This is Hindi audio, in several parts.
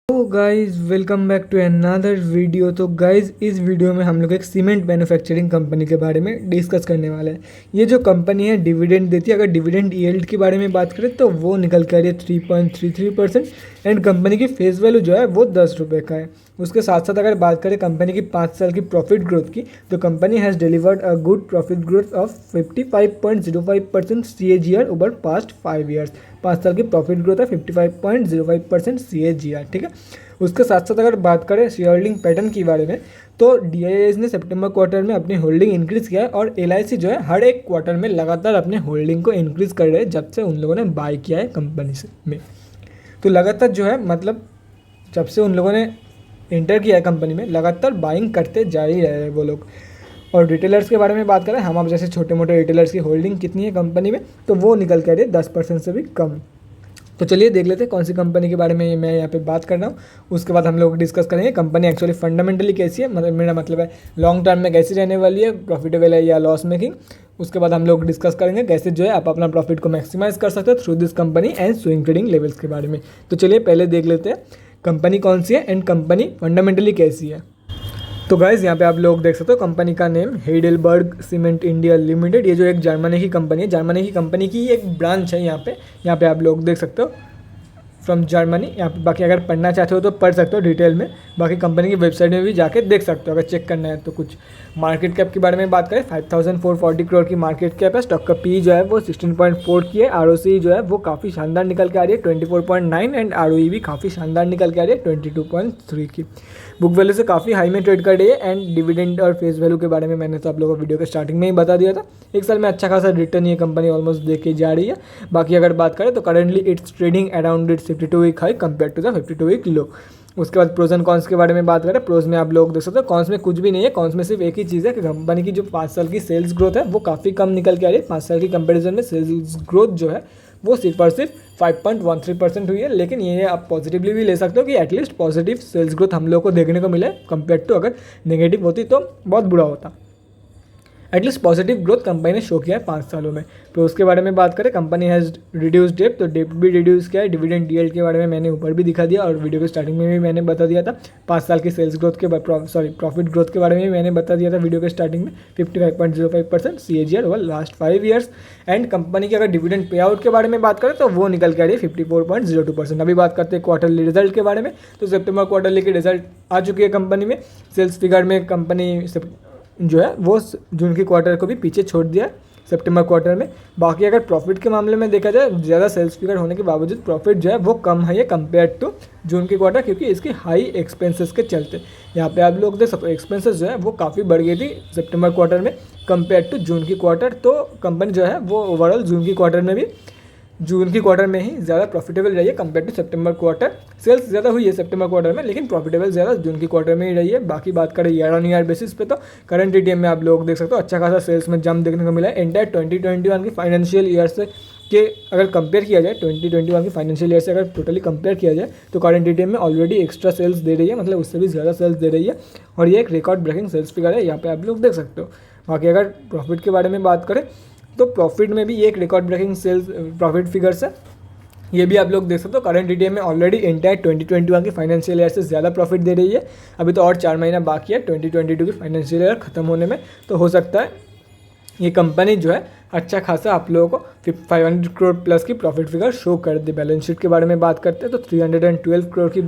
तो guys welcome back to another video. तो गाइज़ इस वीडियो में हम लोग एक सीमेंट मैन्युफैक्चरिंग कंपनी के बारे में डिस्कस करने वाले हैं। ये जो कंपनी है डिविडेंड देती है। अगर डिविडेंड यील्ड के बारे में बात करें तो वो निकल के आ रही है 3.33% एंड कंपनी की फेस वैल्यू जो है वो 10 रुपये का है। उसके साथ साथ अगर बात करें कंपनी की 5 साल की प्रॉफिट ग्रोथ की, तो company has delivered a good profit growth of 55.05% CAGR over past 5 years. 5 साल की प्रॉफिट ग्रोथ है 55.05% CAGR, ठीक है। उसके साथ साथ अगर बात करें शेयर होल्डिंग पैटर्न के बारे में, तो DIIs ने सितंबर क्वार्टर में अपनी होल्डिंग इंक्रीज़ किया है और LIC जो है हर एक क्वार्टर में लगातार अपने होल्डिंग को इंक्रीज़ कर रहे हैं जब से उन लोगों ने बाय किया है कंपनी से में। तो लगातार जो है मतलब जब से उन लोगों ने इंटर किया है कंपनी में, लगातार बाइंग करते जा ही रहे हैं वो लोग। और रिटेलर्स के बारे में बात करें, हम आप जैसे छोटे मोटे रिटेलर्स की होल्डिंग कितनी है कंपनी में, तो वो निकल कर रही है 10% से भी कम। तो चलिए देख लेते हैं कौन सी कंपनी के बारे में मैं यहाँ पे बात कर रहा हूँ। उसके बाद हम लोग डिस्कस करेंगे कंपनी एक्चुअली फंडामेंटली कैसी है, मतलब मेरा मतलब है लॉन्ग टर्म में कैसी रहने वाली है, प्रॉफिटेबल है या लॉस मेकिंग। उसके बाद हम लोग डिस्कस करेंगे कैसे जो है आप अपना प्रॉफिट को मैक्सिमाइज कर सकते हो through this company and swing trading levels के बारे में। तो चलिए पहले देख लेते हैं कंपनी कौन सी है एंड कंपनी फंडामेंटली कैसी है। तो गाइज़ यहाँ पे आप लोग देख सकते हो कंपनी का name Heidelberg cement India limited. ये जो एक जर्मनी की कंपनी है, जर्मनी की कंपनी की एक ब्रांच है यहाँ पे आप लोग देख सकते हो फ्रॉम जर्मनी। यहाँ पे बाकी अगर पढ़ना चाहते हो तो पढ़ सकते हो डिटेल में, बाकी कंपनी की वेबसाइट में भी जाके देख सकते हो अगर चेक करना है तो। कुछ मार्केट कैप के बारे में बात करें, 5440 करोड़ की मार्केट कैप है। स्टॉक का पी जो है वो 16.4 की है। ROC जो है वो काफ़ी शानदार निकल के आ रही है 24.9 एंड ROE भी काफ़ी शानदार निकल के आ रही है 22.3 की। बुक वैल्यू से काफ़ी हाई में ट्रेड कर रही है एंड डिविडेंड और फेस वैल्यू के बारे में मैंने तो आप लोगों को वीडियो के स्टार्टिंग में ही बता दिया था। एक साल में अच्छा खासा रिटर्न ये कंपनी ऑलमोस्ट दे के जा रही है। बाकी अगर बात करें तो currently it's trading around it's 52 week high compare to the 52 week low. उसके बाद प्रोज एंड कॉन्स के बारे में बात करें, प्रोज में आप लोग देख सकते हो, कॉन्स में कुछ भी नहीं है। कॉन्स में सिर्फ एक ही चीज़ है कि कंपनी की जो 5 साल की सेल्स ग्रोथ है वो काफ़ी कम निकल के आ रही है। 5 साल की कंपेरिजन में सेल्स ग्रोथ जो है वो सिर्फ और सिर्फ 5.13% हुई है। लेकिन ये आप पॉजिटिवली भी ले सकते हो कि एटलीस्ट पॉजिटिव सेल्स ग्रोथ हम लोग को देखने को मिले कंपेयर टू, अगर नेगेटिव होती तो बहुत बुरा होता। एटलीस्ट पॉजिटिव ग्रोथ कंपनी ने शो किया है 5 सालों में। तो उसके बारे में बात करें, कंपनी हैज़ रिड्यूस डेट, तो डेट भी रिड्यूस किया है। डिविडेंड यील्ड के बारे में मैंने ऊपर भी दिखा दिया और वीडियो के स्टार्टिंग में भी मैंने बता दिया था। 5 साल की सेल्स ग्रोथ के प्रॉफिट ग्रोथ के बारे में भी मैंने बता दिया था वीडियो के स्टार्टिंग में। 55.05% CAGR over last 5 years. And company की अगर डिविडेंड पे आउट के बारे में बात करें तो वो निकल के आ रही है 54.02%। अभी बात करते हैं क्वार्टरली रिजल्ट के बारे में, तो सितंबर क्वार्टरली की रिजल्ट आ चुकी है कंपनी में। सेल्स फिगर में कंपनी जो है वो जून की क्वार्टर को भी पीछे छोड़ दिया है सितंबर क्वार्टर में। बाकी अगर प्रॉफिट के मामले में देखा जाए, ज़्यादा सेल्स फिगर होने के बावजूद प्रॉफिट जो है वो कम है कंपेयर टू जून की क्वार्टर, क्योंकि इसकी हाई एक्सपेंसेस के चलते। यहाँ पे आप लोग देख सकते हो एक्सपेंसेस जो है वो काफ़ी बढ़ गई थी सितंबर क्वार्टर में कंपेयर टू जून की क्वार्टर। तो कंपनी जो है वो ओवरऑल जून की क्वार्टर में ही ज़्यादा प्रॉफिटेबल रही है compare to September quarter. Sales ज़्यादा हुई है सितंबर क्वार्टर में, लेकिन प्रॉफिटेबल ज़्यादा जून की क्वार्टर में ही रही है। बाकी बात करें ईयर ऑन ईयर बेसिस पे, तो करंट ATM में आप लोग देख सकते हो अच्छा खासा सेल्स में जंप देखने को मिला है। एंटायर 2021 की फाइनेंशियल ईयर से के अगर कंपेयर किया जाए, 2021 की फाइनेंशियल ईयर से अगर टोटली कंपेयर किया जाए तो करंट ATM में ऑलरेडी एक्स्ट्रा सेल्स दे रही है, मतलब उससे भी ज़्यादा सेल्स दे रही है और ये एक रिकॉर्ड ब्रेकिंग सेल्स फिगर है, यहाँ पे आप लोग देख सकते हो। बाकी अगर प्रॉफिट के बारे में बात करें तो प्रॉफिट में भी ये एक record breaking sales profit figures है, ये भी आप लोग देख सकते हो। करंट ATM में ऑलरेडी एंटायर 2021 की फाइनेंशियल ईयर से ज़्यादा प्रॉफिट दे रही है। अभी तो और 4 महीना बाकी है 2022 की फाइनेंशियल ईयर ख़त्म होने में, तो हो सकता है ये कंपनी जो है अच्छा खासा आप लोगों को 500 करोड़ प्लस की प्रॉफिट फिगर शो कर दे। बैलेंस शीट के बारे में बात करते हैं तो 312 करोड़ की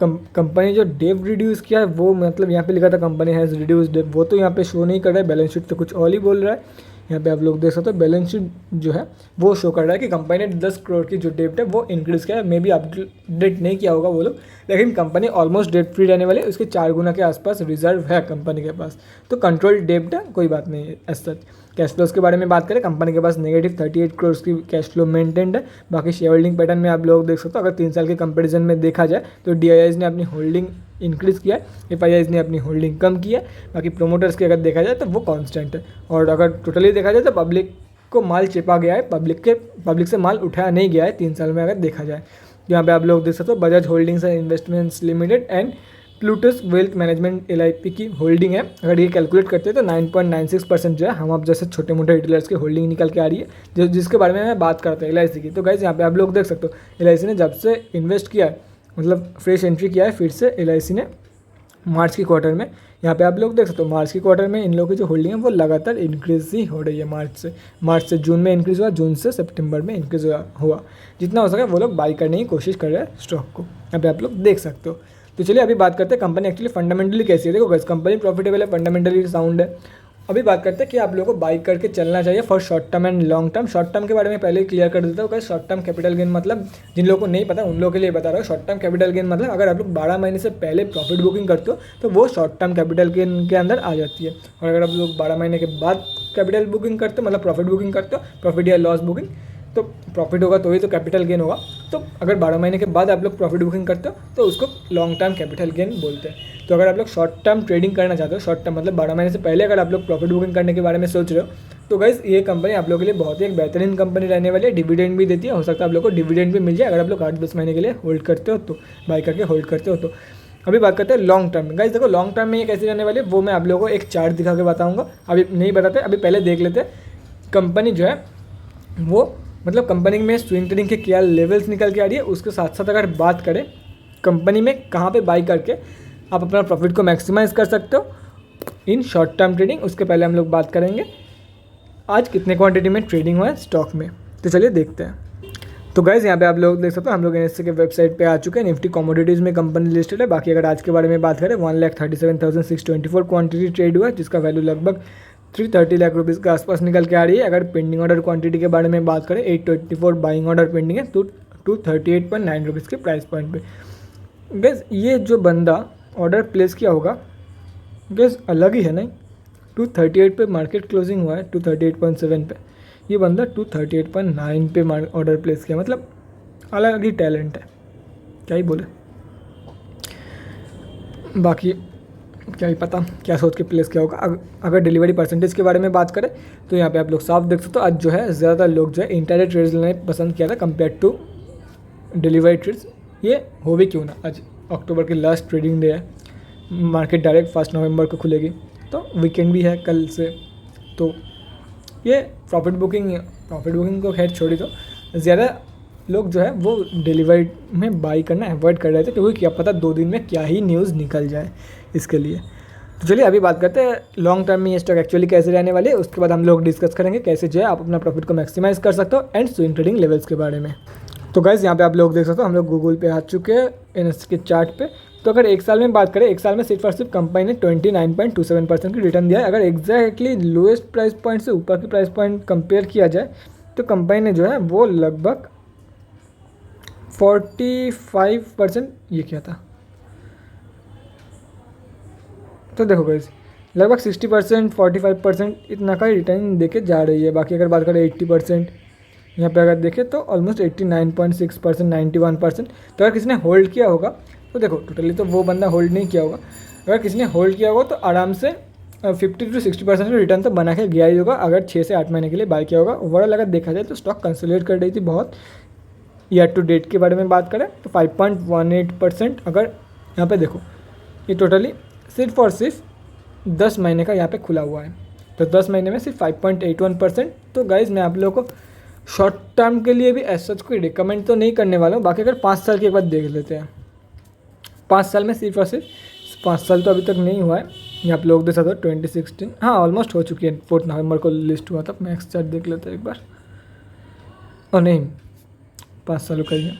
कंपनी जो डेव रिड्यूस किया है वो, मतलब यहाँ पे लिखा था कंपनी हैज़ रिड्यूस डेव, वो तो यहाँ पे शो नहीं कर रहा है। बैलेंस शीट तो कुछ और ही बोल रहा है। यहाँ पे आप लोग देख सकते हो बैलेंस शीट जो है वो शो कर रहा है कि कंपनी ने 10 करोड़ की जो डेब्ट है वो इंक्रीज़ किया है। मे बी अपडेट नहीं किया होगा वो लोग, लेकिन कंपनी ऑलमोस्ट डेट फ्री रहने वाली है। उसके 4 गुना के आसपास रिजर्व है कंपनी के पास, तो कंट्रोल डेब्ट है, कोई बात नहीं है एज सच। कैश फ्लोज के बारे में बात करें, कंपनी के पास नेगेटिव 38 करोड़ की कैश फ्लो मेंटेन्ड है। बाकी शेयर होल्डिंग पैटर्न में आप लोग देख सकते हो, अगर 3 साल के कंपेरिजन में देखा जाए तो DIIs ने अपनी होल्डिंग इंक्रीज़ किया है, FIIs ने अपनी होल्डिंग कम किया है। बाकी प्रोमोटर्स की अगर देखा जाए तो वो कांस्टेंट है। और अगर टोटली देखा जाए तो पब्लिक को माल चिपा गया है, पब्लिक से माल उठाया नहीं गया है 3 साल में अगर देखा जाए। यहाँ पे आप लोग देख सकते हो Bajaj holdings and investments limited and Plutus wealth management LIP की होल्डिंग है। अगर ये कैलकुलेट करते हैं तो 9.96% जो है हम आप जैसे छोटे मोटे रिटेलर्स की होल्डिंग निकल के आ रही है, जिसके बारे में मैं बात करता हूँ LIC की। तो गाइस यहाँ पे आप लोग देख सकते हो LIC ने जब से इन्वेस्ट किया है मतलब फ्रेश एंट्री किया है फिर से LIC ने मार्च की क्वार्टर में। यहाँ पे आप लोग देख सकते हो मार्च की क्वार्टर में इन लोगों की जो होल्डिंग है वो लगातार इंक्रीज ही हो रही है। मार्च से जून में इंक्रीज़ हुआ, जून से सितंबर में इंक्रीज़ हुआ। जितना हो सके वो लोग बाई करने की कोशिश कर रहे हैं स्टॉक को, यहाँ पे आप लोग देख सकते हो। तो चलिए अभी बात करते हैं कंपनी एक्चुअली फंडामेंटली कैसी है। देखो गाइस, कंपनी प्रॉफिटेबल है, फंडामेंटली साउंड है। अभी बात करते हैं कि आप लोगों को बाई करके चलना चाहिए for short term and long term. Short term के बारे में पहले ही क्लियर कर देता हूँ। शॉर्ट टर्म कैपिटल गेन मतलब जिन लोगों को नहीं पता उन लोगों के लिए बता रहा हूँ। शॉर्ट टर्म कैपिटल गेन मतलब अगर आप लोग 12 महीने से पहले प्रॉफिट बुकिंग करते हो तो वो शॉर्ट टर्म कैपिटल गेन के अंदर आ जाती है। और अगर आप लोग 12 महीने के बाद कैपिटल बुकिंग करते हो मतलब प्रॉफिट बुकिंग करते हो, प्रॉफिट या लॉस बुकिंग, तो प्रॉफिट होगा तो ही तो कैपिटल गेन होगा। तो अगर 12 महीने के बाद आप लोग प्रॉफिट बुकिंग करते हो तो उसको लॉन्ग टर्म कैपिटल गेन बोलते हैं। तो अगर आप लोग शॉर्ट टर्म ट्रेडिंग करना चाहते हो, शॉर्ट टर्म मतलब 12 महीने से पहले अगर आप लोग प्रॉफिट बुकिंग करने के बारे में सोच रहे हो, तो गाइस ये कंपनी आप लोगों के लिए बहुत ही एक बेहतरीन कंपनी रहने वाली है। डिविडेंड भी देती है, हो सकता है आप लोग को डिविडेंड भी मिल जाए अगर आप लोग 8-10 महीने के लिए होल्ड करते हो तो, बाई करके होल्ड करते हो तो। अभी बात करते हैं लॉन्ग टर्म में। गाइस देखो लॉन्ग टर्म में ये कैसी रहने वाली है वो मैं आप लोगों को एक चार्ट दिखा के बताऊँगा। अभी नहीं बताते, अभी पहले देख लेते हैं कंपनी जो है वो मतलब कंपनी में स्विंग ट्रेडिंग के क्या लेवल्स निकल के आ रही है। उसके साथ साथ अगर बात करें कंपनी में कहाँ पे बाई करके आप अपना प्रॉफिट को मैक्सिमाइज़ कर सकते हो इन शॉर्ट टर्म ट्रेडिंग, उसके पहले हम लोग बात करेंगे आज कितने क्वांटिटी में ट्रेडिंग हुआ है स्टॉक में। तो चलिए देखते हैं। तो गाइज़ यहाँ पे आप लोग देख सकते हो हम लोग NSE के वेबसाइट पे आ चुके हैं। निफ्टी कमोडिटीज़ में कंपनी लिस्टेड है। बाकी अगर आज के बारे में बात करें 1,37,624 क्वांटिटी ट्रेड हुआ है जिसका वैल्यू लगभग 330 लाख रुपीज़ के आसपास निकल के आ रही है। अगर पेंडिंग ऑर्डर क्वांटिटी के बारे में बात करें 824 बाइंग ऑर्डर पेंडिंग है तो 238.9 रुपीज़ के प्राइस पॉइंट पे। गैस ये जो बंदा ऑर्डर प्लेस किया होगा गैस अलग ही है नहीं। 238 पे मार्केट क्लोजिंग हुआ है 238.7 पे, ये बंदा 238.9 पे ऑर्डर प्लेस किया, मतलब अलग ही टैलेंट है, क्या ही बोले। बाकी क्या ही पता क्या सोच के प्लेस किया होगा। अगर डिलीवरी परसेंटेज के बारे में बात करें तो यहाँ पे आप लोग साफ देख सकते हो आज जो है ज़्यादातर लोग जो है इंटरडे ट्रेड्स लेने पसंद किया था कंपेयर टू डिलीवरी ट्रेड्स। ये हो भी क्यों ना, आज अक्टूबर की लास्ट ट्रेडिंग डे है, मार्केट डायरेक्ट 1 नवंबर को खुलेगी तो वीकेंड भी है कल से। तो ये प्रॉफिट बुकिंग को खैर छोड़ी, तो ज़्यादा लोग जो है वो डिलीवरी में बाई करना अवॉइड कर रहे थे क्योंकि क्या पता 2 दिन में क्या ही न्यूज़ निकल जाए इसके लिए। तो चलिए अभी बात करते हैं लॉन्ग टर्म में ये स्टॉक एक्चुअली कैसे रहने वाली है। उसके बाद हम लोग डिस्कस करेंगे कैसे जो है आप अपना प्रॉफिट को मैक्सिमाइज़ कर सकते हो एंड स्विंग ट्रेडिंग लेवल्स के बारे में। तो गाइस यहाँ पे आप लोग देख सकते हो हम लोग गूगल पे आ चुके हैं NSE के चार्ट पे। तो अगर एक साल में बात करें, एक साल में सिर्फ और सिर्फ कंपनी ने 29.27% की रिटर्न दिया है। अगर एग्जैक्टली लोएस्ट प्राइस पॉइंट से ऊपर की प्राइस पॉइंट कंपेयर किया जाए तो कंपनी ने जो है वो लगभग 45% ये किया था। तो देखो गाइस लगभग 60% 45% इतना का रिटर्न देके जा रही है। बाकी अगर बात करें 80% यहाँ पे अगर देखें तो ऑलमोस्ट 89.6% 91%। तो अगर किसी ने होल्ड किया होगा तो देखो टोटली तो वो बंदा होल्ड नहीं किया होगा, अगर किसी ने होल्ड किया होगा तो आराम से 50 to 60% रिटर्न तो बना के गया ही होगा अगर 6 से 8 महीने के लिए बाय किया होगा। ओवरऑल अगर देखा जाए तो स्टॉक कंसोलिडेट कर रही थी बहुत। ईयर टू डेट के बारे में बात करें तो 5.18%। अगर यहाँ पे देखो ये टोटली सिर्फ और सिर्फ 10 महीने का यहाँ पे खुला हुआ है, तो 10 महीने में सिर्फ 5.81%। तो गाइज़ मैं आप लोगों को शॉर्ट टर्म के लिए भी ऐसा कोई रिकमेंड तो नहीं करने वाला हूँ। बाकी अगर 5 साल के बाद देख लेते हैं, 5 साल में सिर्फ और सिर्फ 5 साल तो अभी तक नहीं हुआ है। ये आप लोग देख सकते हो 2016 हाँ ऑलमोस्ट हो चुकी है। 4 नवंबर को लिस्ट हुआ था। मैक्स चार्ट देख लेते हैं एक बार, और नहीं 5 सालों का ही है।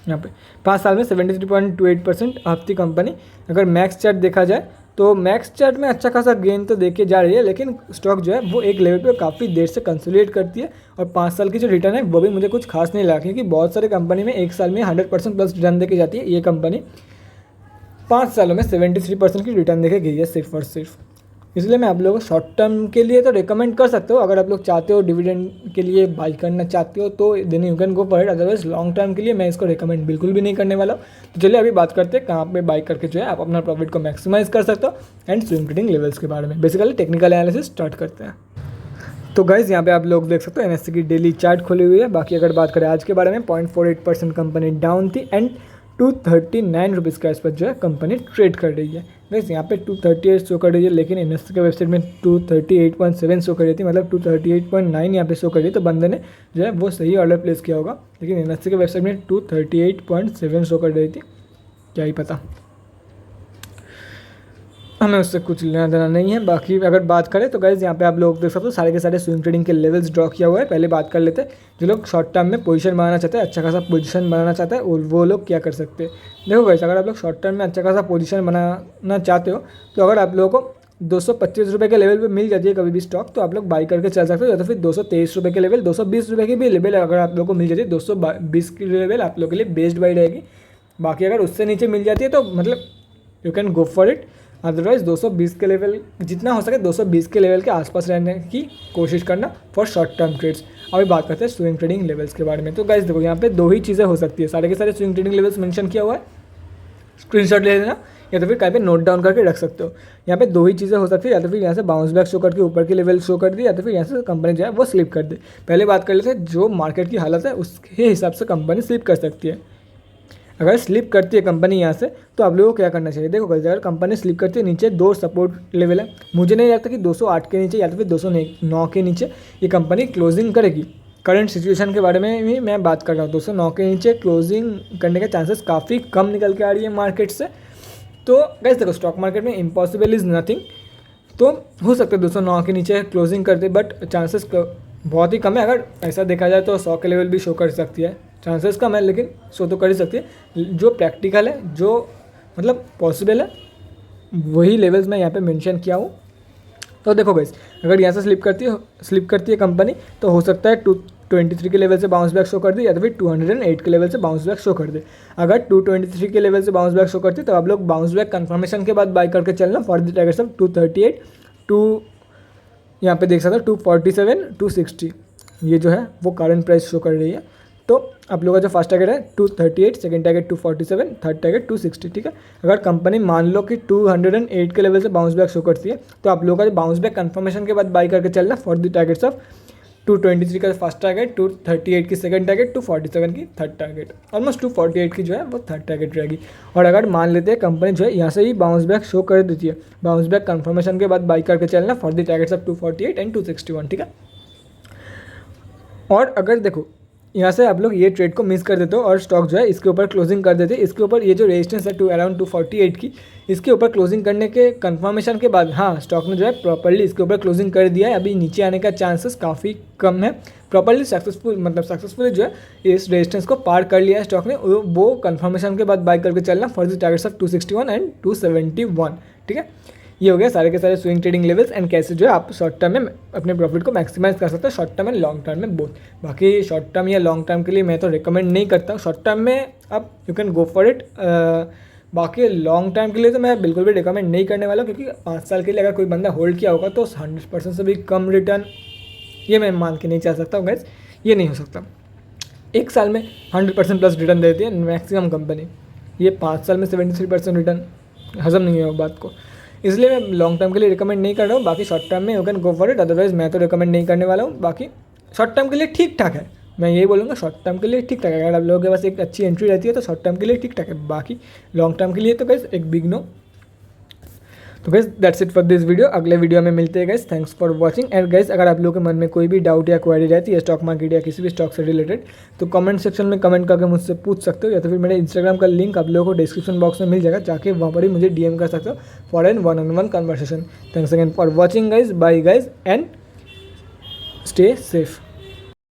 यहाँ पे 5 साल में 73.28% अप थी कंपनी। अगर मैक्स चार्ट देखा जाए तो मैक्स चार्ट में अच्छा खासा गेन तो देखे जा रही है, लेकिन स्टॉक जो है वो एक लेवल पे काफ़ी देर से कंसोलिडेट करती है। और 5 साल की जो रिटर्न है वो भी मुझे कुछ खास नहीं लगा, क्योंकि बहुत सारे कंपनी में 1 साल में 100% प्लस रिटर्न देके जाती है। ये कंपनी 5 सालों में 73% की रिटर्न देके गई है सिर्फ और सिर्फ। इसलिए मैं आप लोगों को शॉर्ट टर्म के लिए तो रिकमेंड कर सकते हो। अगर आप लोग चाहते हो डिविडेंड के लिए बाई करना चाहते हो तो then you can go for it. Otherwise long term के लिए मैं इसको रिकमेंड बिल्कुल भी नहीं करने वाला हूँ। तो चलिए अभी बात करते हैं कहाँ पे बाई करके जो है आप अपना प्रॉफिट को मैक्सिमाइज़ कर सकते हो एंड स्विंग ट्रेडिंग लेवल्स के बारे में। बेसिकली टेक्निकल एनालिसिस स्टार्ट करते हैं। तो गाइज़ यहाँ पे आप लोग देख सकते हो NSE की डेली चार्ट खुली हुई है। बाकी अगर बात करें आज के बारे में 0.48% कंपनी डाउन थी एंड 239 रुपीज़ के आसपास जो है कंपनी ट्रेड कर रही है। गाइस यहाँ पे 238 शो कर रही है, लेकिन NSE के वेबसाइट में 238.7 शो कर रही थी, मतलब 238.9 यहाँ पे शो कर रही है। तो बंदे ने जो है वो सही ऑर्डर प्लेस किया होगा, लेकिन NSE के वेबसाइट में 238.7 शो कर रही थी। क्या ही पता, हमें उससे कुछ लेना देना नहीं है। बाकी अगर बात करें तो गाइज यहाँ पे आप लोग देख सकते हो सारे के सारे स्विंग ट्रेडिंग के लेवल्स ड्रॉ किया हुआ है। पहले बात कर लेते हैं जो लोग शॉर्ट टर्म में पोजीशन बनाना चाहते हैं, अच्छा खासा पोजीशन बनाना चाहता है, और वो लोग क्या कर सकते हैं। देखो गाइज, अगर आप लोग शॉर्ट टर्म में अच्छा खासा पोजीशन बनाना चाहते हो तो अगर आप लोगों को 225 रुपये के लेवल पे मिल जाती है कभी भी स्टॉक, तो आप लोग बाई करके चल सकते हो। या तो फिर 223 रुपये के लेवल, 220 रुपये की भी लेवल अगर आप लोगों को मिल जाती है, 220 की लेवल आप लोगों के लिए बेस्ड बाई रहेगी। बाकी अगर उससे नीचे मिल जाती है तो मतलब you can go for it. Otherwise 220 के लेवल, जितना हो सके 220 के लेवल के आसपास रहने की कोशिश करना फॉर शॉर्ट टर्म ट्रेड्स। अभी बात करते हैं स्विंग ट्रेडिंग लेवल्स के बारे में। तो गाइस देखो, यहाँ पे दो ही चीज़ें हो सकती है, सारे के सारे स्विंग ट्रेडिंग लेवल्स मेंशन किया हुआ है, स्क्रीनशॉट ले लेना या तो फिर कहीं पे नोट डाउन करके रख सकते हो। यहाँ पे दो ही चीज़ें हो सकती है, या तो फिर यहाँ से बाउंस बैक शो करके ऊपर की लेवल शो कर दी, या तो फिर यहाँ से कंपनी जो है वो स्लिप कर दे। पहले बात कर लेते हैं जो मार्केट की हालत है उसके हिसाब से कंपनी स्लिप कर सकती है। अगर स्लिप करती है कंपनी यहाँ से तो आप लोगों को क्या करना चाहिए। देखो अगर कंपनी स्लिप करती है, नीचे दो सपोर्ट लेवल है, मुझे नहीं लगता कि 208 के नीचे या तो फिर 209 के नीचे ये कंपनी क्लोजिंग करेगी। करंट सिचुएशन के बारे में भी मैं बात कर रहा हूँ, 209 के नीचे क्लोजिंग करने के चांसेस काफ़ी कम निकल के आ रही है मार्केट से। तो गाइस देखो, स्टॉक मार्केट में इम्पॉसिबल इज़ नथिंग, तो हो सकता है 209 के नीचे क्लोजिंग कर दे, बट चांसेस बहुत ही कम है। अगर ऐसा देखा जाए तो 100 के लेवल भी शो कर सकती है, चांसेस कम है लेकिन शो तो कर ही सकती है। जो प्रैक्टिकल है, जो मतलब पॉसिबल है, वही लेवल्स मैं यहाँ पे मेंशन किया हूँ। तो देखो गाइस, अगर यहाँ से स्लिप करती है कंपनी तो हो सकता है 223 के लेवल से बाउंस बैक शो कर दे, या तो फिर 208 के लेवल से बाउंस बैक शो कर दे। अगर 223 के लेवल से बाउंस बैक शो करती है तो आप लोग बाउंस बैक कंफर्मेशन के बाद बाई करके चलना for the targets of 238 two, यहाँ पे देख सकते हो 247 260, ये जो है वो करंट प्राइस शो कर रही है। तो आप लोगों का जो फर्स्ट टारगेट है 238, सेकंड टारगेट 247, थर्ड टारगेट 260, ठीक है। अगर कंपनी मान लो कि 208 के लेवल से बाउंस बैक शो करती है तो आप लोगों का जो बाउंस बैक कंफर्मेशन के बाद बाई करके चलना फॉर द टारगेट्स ऑफ 223 का फर्स्ट टारगेट, 238 की सेकंड टारगेट, 247 की थर्ड टारगेट, ऑलमोस्ट 248 की जो है वो थर्ड टारगेट रहेगी। और अगर मान लेते हैं कंपनी जो है यहाँ से ही बाउंस बैक शो कर देती है, बाउंस बैक कंफर्मेशन के बाद बाई करके चलना for the targets of 248 and 261, ठीक है। और अगर देखो यहाँ से आप लोग ये ट्रेड को मिस कर देते हो और स्टॉक जो है इसके ऊपर क्लोजिंग कर देते, इसके ऊपर ये जो रेजिस्टेंस है अराउंड 248 की, इसके ऊपर क्लोजिंग करने के कंफर्मेशन के बाद हाँ स्टॉक ने जो है प्रॉपर्ली इसके ऊपर क्लोजिंग कर दिया है, अभी नीचे आने का चांसेस काफ़ी कम है। प्रॉपर्ली सक्सेसफुली जो है इस रेजिस्टेंस को पार कर लिया है स्टॉक ने, वो कंफर्मेशन के बाद बाई करके चलना for the targets of 261 and 271, ठीक है। ये हो गया सारे के सारे स्विंग ट्रेडिंग लेवल्स एंड कैसे जो है आप शॉर्ट टर्म में अपने प्रॉफिट को मैक्सिमाइज कर सकते हो, short term and long term में बोथ। बाकी शॉर्ट टर्म या लॉन्ग टर्म के लिए मैं तो रिकमेंड नहीं करता, शॉर्ट टर्म में आप you can go for it. बाकी लॉन्ग टर्म के लिए तो मैं बिल्कुल भी रिकमेंड नहीं करने वाला हूँ, क्योंकि 5 साल के लिए अगर कोई बंदा होल्ड किया होगा तो 100% से भी कम रिटर्न ये मैं मान के नहीं चल सकता हूँ गैस, ये नहीं हो सकता। 1 साल में 100% प्लस रिटर्न देती है मैक्सिमम कंपनी, ये 5 साल में 73% रिटर्न हजम नहीं है बात को, इसलिए मैं लॉन्ग टर्म के लिए रिकमेंड नहीं कर रहा हूँ। बाकी शॉर्ट टर्म में you can go for it, otherwise मैं तो रिकमेंड नहीं करने वाला हूँ। बाकी शॉर्ट टर्म के लिए ठीक ठाक है, मैं यही बोलूँगा, शॉर्ट टर्म के लिए ठीक ठाक है। अगर आप लोगों के पास एक अच्छी एंट्री रहती है तो शॉर्ट टर्म के लिए ठीक ठाक है, बाकी लॉन्ग टर्म के लिए तो गाइस एक बिग नो। तो guys that's it for this video, अगले वीडियो में मिलते हैं guys. Thanks for watching. And guys अगर आप लोगों के मन में कोई भी डाउट या क्वेरी रहती है स्टॉक मार्केट या किसी भी स्टॉक से रिलेटेड तो कमेंट सेक्शन में कमेंट करके मुझसे पूछ सकते हो, या तो फिर मेरे इंस्टाग्राम का लिंक आप लोगों को डिस्क्रिप्शन बॉक्स में मिल जाएगा, जाके वहाँ पर ही मुझे DM कर सकते हो for an 1-on-1 conversation. Thanks again for watching guys, bye guys and stay safe.